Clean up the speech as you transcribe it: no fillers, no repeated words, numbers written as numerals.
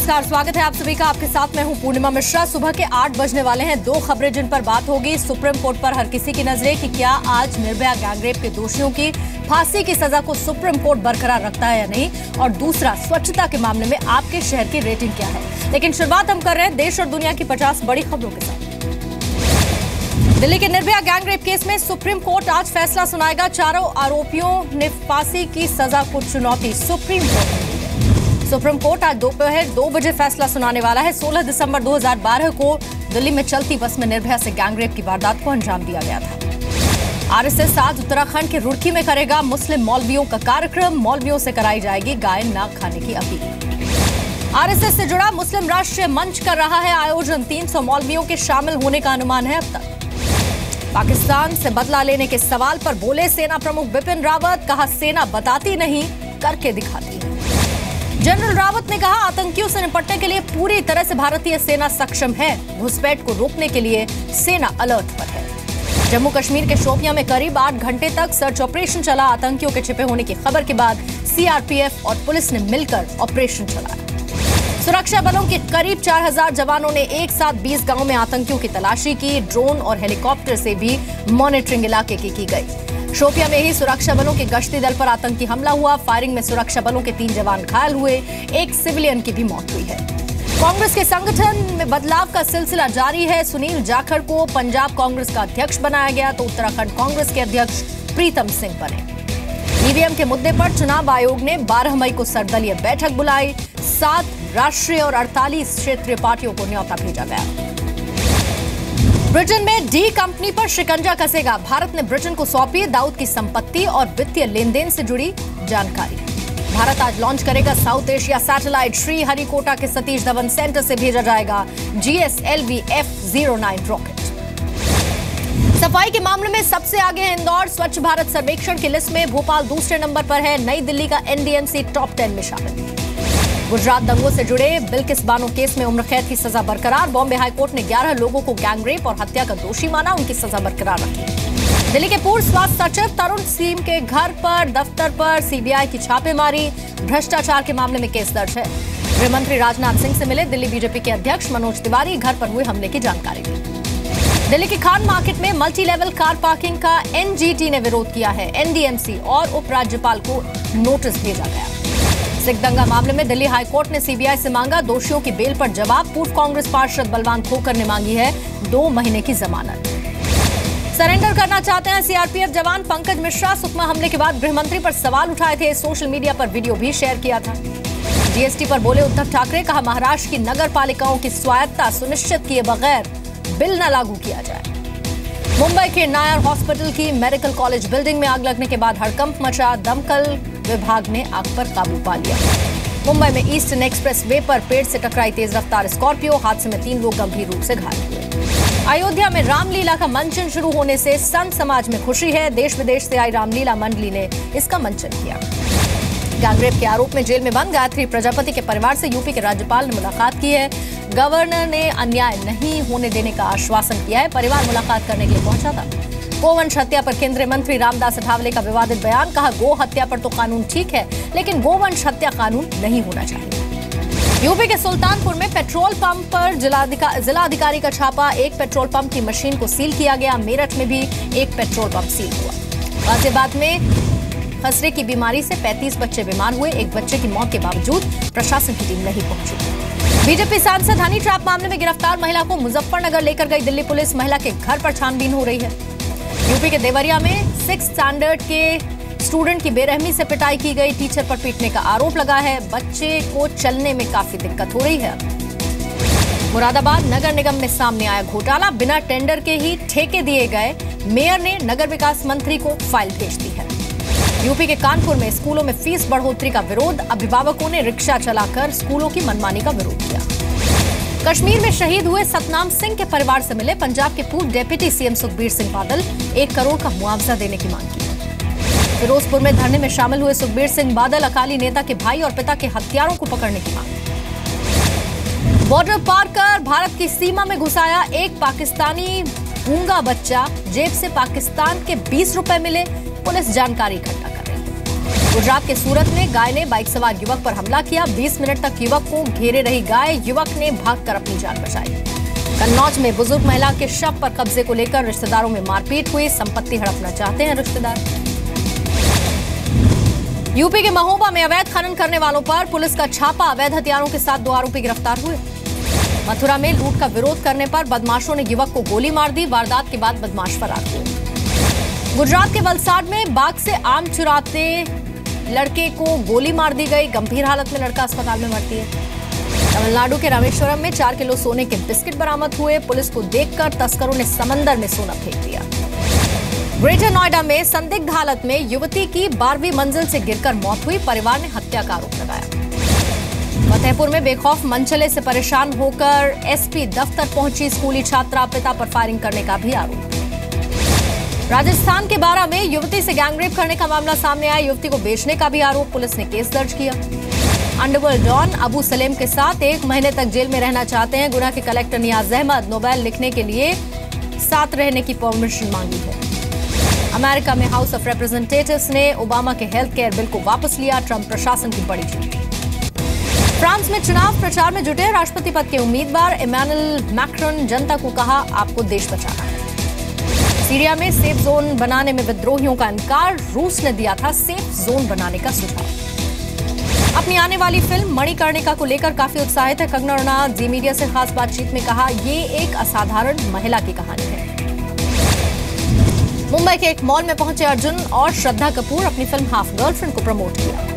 नमस्कार, स्वागत है आप सभी का। आपके साथ मैं हूं पूर्णिमा मिश्रा। सुबह के 8 बजने वाले हैं। 2 खबरें जिन पर बात होगी। सुप्रीम कोर्ट पर हर किसी की नजरें कि क्या आज निर्भया गैंगरेप के दोषियों की फांसी की सजा को सुप्रीम कोर्ट बरकरार रखता है या नहीं, और दूसरा, स्वच्छता के मामले में आपके शहर की रेटिंग क्या है। लेकिन शुरुआत हम कर रहे हैं देश और दुनिया की 50 बड़ी खबरों के साथ। दिल्ली के निर्भया गैंगरेप केस में सुप्रीम कोर्ट आज फैसला सुनाएगा। चारों आरोपियों ने फांसी की सजा को चुनौती सुप्रीम कोर्ट। सुप्रीम कोर्ट आज दोपहर 2 बजे फैसला सुनाने वाला है। 16 दिसंबर 2012 को दिल्ली में चलती बस में निर्भया से गैंगरेप की वारदात को अंजाम दिया गया था। आरएसएस आज उत्तराखंड के रुड़की में करेगा मुस्लिम मौलवियों का कार्यक्रम। मौलवियों से कराई जाएगी गाय ना खाने की अपील। आरएसएस से जुड़ा मुस्लिम राष्ट्रीय मंच कर रहा है आयोजन। 300 मौलवियों के शामिल होने का अनुमान है अब तक। पाकिस्तान से बदला लेने के सवाल पर बोले सेना प्रमुख बिपिन रावत। कहा, सेना बताती नहीं, करके दिखाती है। जनरल रावत ने कहा, आतंकियों से निपटने के लिए पूरी तरह से भारतीय सेना सक्षम है। घुसपैठ को रोकने के लिए सेना अलर्ट पर है। जम्मू कश्मीर के शोपियां में करीब 8 घंटे तक सर्च ऑपरेशन चला। आतंकियों के छिपे होने की खबर के बाद सीआरपीएफ और पुलिस ने मिलकर ऑपरेशन चलाया। सुरक्षा बलों के करीब 4000 जवानों ने एक साथ 20 गांवों में आतंकियों की तलाशी की। ड्रोन और हेलीकॉप्टर से भी मॉनिटरिंग इलाके की गई। शोपियां में ही सुरक्षा बलों के गश्ती दल पर आतंकी हमला हुआ। फायरिंग में सुरक्षा बलों के 3 जवान घायल हुए। एक सिविलियन की भी मौत हुई है। कांग्रेस के संगठन में बदलाव का सिलसिला जारी है। सुनील जाखड़ को पंजाब कांग्रेस का अध्यक्ष बनाया गया तो उत्तराखंड कांग्रेस के अध्यक्ष प्रीतम सिंह बने। ईवीएम के मुद्दे पर चुनाव आयोग ने 12 मई को सर्वदलीय बैठक बुलाई। 7 राष्ट्रीय और 48 क्षेत्रीय पार्टियों को न्योता भेजा गया। ब्रिटेन में डी कंपनी पर शिकंजा कसेगा। भारत ने ब्रिटेन को सौंपी दाऊद की संपत्ति और वित्तीय लेन देन से जुड़ी जानकारी। भारत आज लॉन्च करेगा साउथ एशिया सैटेलाइट। श्रीहरिकोटा के सतीश धवन सेंटर से भेजा जाएगा GSLV F09 रॉकेट। सफाई के मामले में सबसे आगे है इंदौर। स्वच्छ भारत सर्वेक्षण की लिस्ट में भोपाल दूसरे नंबर पर है। नई दिल्ली का NDMC टॉप 10 में शामिल। गुजरात दंगों से जुड़े बिल्किस बानो केस में उम्र कैद की सजा बरकरार। बॉम्बे हाईकोर्ट ने 11 लोगों को गैंगरेप और हत्या का दोषी माना। उनकी सजा बरकरार रखी। दिल्ली के पूर्व स्वास्थ्य सचिव तरुण सिंह के घर पर, दफ्तर पर सीबीआई की छापेमारी। भ्रष्टाचार के मामले में केस दर्ज है। गृह मंत्री राजनाथ सिंह से मिले दिल्ली बीजेपी के अध्यक्ष मनोज तिवारी। घर पर हुए हमले की जानकारी दी। दिल्ली की खान मार्केट में मल्टी लेवल कार पार्किंग का NGT ने विरोध किया है। NDMC और उपराज्यपाल को नोटिस भेजा गया। सिख दंगा मामले में दिल्ली हाईकोर्ट ने सीबीआई से मांगा दोषियों की बेल पर जवाब। पूर्व कांग्रेस पार्षद बलवान खोकर ने मांगी है 2 महीने की जमानत। सरेंडर करना चाहते हैं सीआरपीएफ जवान पंकज मिश्रा। सुकमा हमले के बाद गृह मंत्री पर सवाल उठाए थे। सोशल मीडिया पर वीडियो भी शेयर किया था। जीएसटी पर बोले उद्धव ठाकरे। कहा, महाराष्ट्र की नगर पालिकाओं की स्वायत्तता सुनिश्चित किए बगैर बिल न लागू किया जाए। मुंबई के नायर हॉस्पिटल की मेडिकल कॉलेज बिल्डिंग में आग लगने के बाद हड़कंप मचा। दमकल विभाग ने आग पर काबू पा लिया। मुंबई में ईस्टर्न एक्सप्रेस वे पर पेड़ से टकराई तेज रफ्तार स्कॉर्पियो। हादसे में 3 लोग गंभीर रूप से घायल हुए। अयोध्या में रामलीला का मंचन शुरू होने से संत समाज में खुशी है। देश विदेश से आई रामलीला मंडली ने इसका मंचन किया। गैंगरेप के आरोप में जेल में बंद गायत्री प्रजापति के परिवार से यूपी के राज्यपाल ने मुलाकात की है। गवर्नर ने अन्याय नहीं होने देने का आश्वासन किया है। परिवार मुलाकात करने के लिए पहुंचा था। गोवंश हत्या पर केंद्रीय मंत्री रामदास अठावले का विवादित बयान। कहा, गो हत्या पर तो कानून ठीक है, लेकिन गोवंश हत्या कानून नहीं होना चाहिए। यूपी के सुल्तानपुर में पेट्रोल पंप पर जिलाधिकारी का छापा। एक पेट्रोल पंप की मशीन को सील किया गया। मेरठ में भी एक पेट्रोल पंप सील हुआ। गाजियाबाद में खसरे की बीमारी से 35 बच्चे बीमार हुए। एक बच्चे की मौत के बावजूद प्रशासन की टीम नहीं पहुंची। बीजेपी सांसद हनी ट्रैप मामले में गिरफ्तार महिला को मुजफ्फरनगर लेकर गई दिल्ली पुलिस। महिला के घर पर छानबीन हो रही है। यूपी के देवरिया में 6th स्टैंडर्ड के स्टूडेंट की बेरहमी से पिटाई की गई। टीचर पर पीटने का आरोप लगा है। बच्चे को चलने में काफी दिक्कत हो रही है। मुरादाबाद नगर निगम में सामने आया घोटाला। बिना टेंडर के ही ठेके दिए गए। मेयर ने नगर विकास मंत्री को फाइल भेज दी है। यूपी के कानपुर में स्कूलों में फीस बढ़ोतरी का विरोध। अभिभावकों ने रिक्शा चलाकर स्कूलों की मनमानी का विरोध किया। कश्मीर में शहीद हुए सतनाम सिंह के परिवार से मिले पंजाब के पूर्व डिप्टी सीएम सुखबीर सिंह बादल। 1 करोड़ का मुआवजा देने की मांग की। फिरोजपुर में धरने में शामिल हुए सुखबीर सिंह बादल। अकाली नेता के भाई और पिता के हत्यारों को पकड़ने की मांग। बॉर्डर पार कर भारत की सीमा में घुसाया एक पाकिस्तानी गूंगा बच्चा। जेब से पाकिस्तान के 20 रुपए मिले। पुलिस जानकारी इकट्ठा कर रही है। गुजरात के सूरत में गाय ने बाइक सवार युवक पर हमला किया। 20 मिनट तक युवक को घेरे रही गाय, युवक ने भागकर अपनी जान बचाई। कन्नौज में बुजुर्ग महिला के शव पर कब्जे को लेकर रिश्तेदारों में मारपीट हुई। संपत्ति हड़पना चाहते हैं रिश्तेदार। यूपी के महोबा में अवैध खनन करने वालों पर पुलिस का छापा। अवैध हथियारों के साथ 2 आरोपी गिरफ्तार हुए। मथुरा में लूट का विरोध करने पर बदमाशों ने युवक को गोली मार दी। वारदात के बाद बदमाश फरार हुए। गुजरात के वलसाड में बाग से आम चुराते लड़के को गोली मार दी गई। गंभीर हालत में लड़का अस्पताल में भर्ती है। तमिलनाडु के रामेश्वरम में 4 किलो सोने के बिस्किट बरामद हुए। पुलिस को देखकर तस्करों ने समंदर में सोना फेंक दिया। ग्रेटर नोएडा में संदिग्ध हालत में युवती की 12वीं मंजिल से गिरकर मौत हुई। परिवार ने हत्या का आरोप लगाया। फतेहपुर में बेखौफ मनचले से परेशान होकर एसपी दफ्तर पहुंची स्कूली छात्रा, पिता पर फायरिंग करने का भी आरोप। राजस्थान के बारा में युवती से गैंगरेप करने का मामला सामने आया। युवती को बेचने का भी आरोप, पुलिस ने केस दर्ज किया। अंडरवर्ल्ड डॉन अबू सलेम के साथ 1 महीने तक जेल में रहना चाहते हैं। गुना के कलेक्टर नियाज अहमद नोबेल लिखने के लिए साथ रहने की परमिशन मांगी है। अमेरिका में हाउस ऑफ रिप्रेजेंटेटिव्स ने ओबामा के हेल्थ केयर बिल को वापस लिया। ट्रंप प्रशासन की बड़ी जीत। फ्रांस में चुनाव प्रचार में जुटे राष्ट्रपति पद के उम्मीदवार इमैनुअल मैक्रोन जनता को कहा, आपको देश बचाना है। सीरिया में सेफ जोन बनाने में विद्रोहियों का इनकार। रूस ने दिया था सेफ जोन बनाने का सुझाव। अपनी आने वाली फिल्म मणिकर्णिका को लेकर काफी उत्साहित है कंगना रनौत। जी मीडिया से खास बातचीत में कहा, ये एक असाधारण महिला की कहानी है। मुंबई के एक मॉल में पहुंचे अर्जुन और श्रद्धा कपूर, अपनी फिल्म हाफ गर्लफ्रेंड को प्रमोट किया।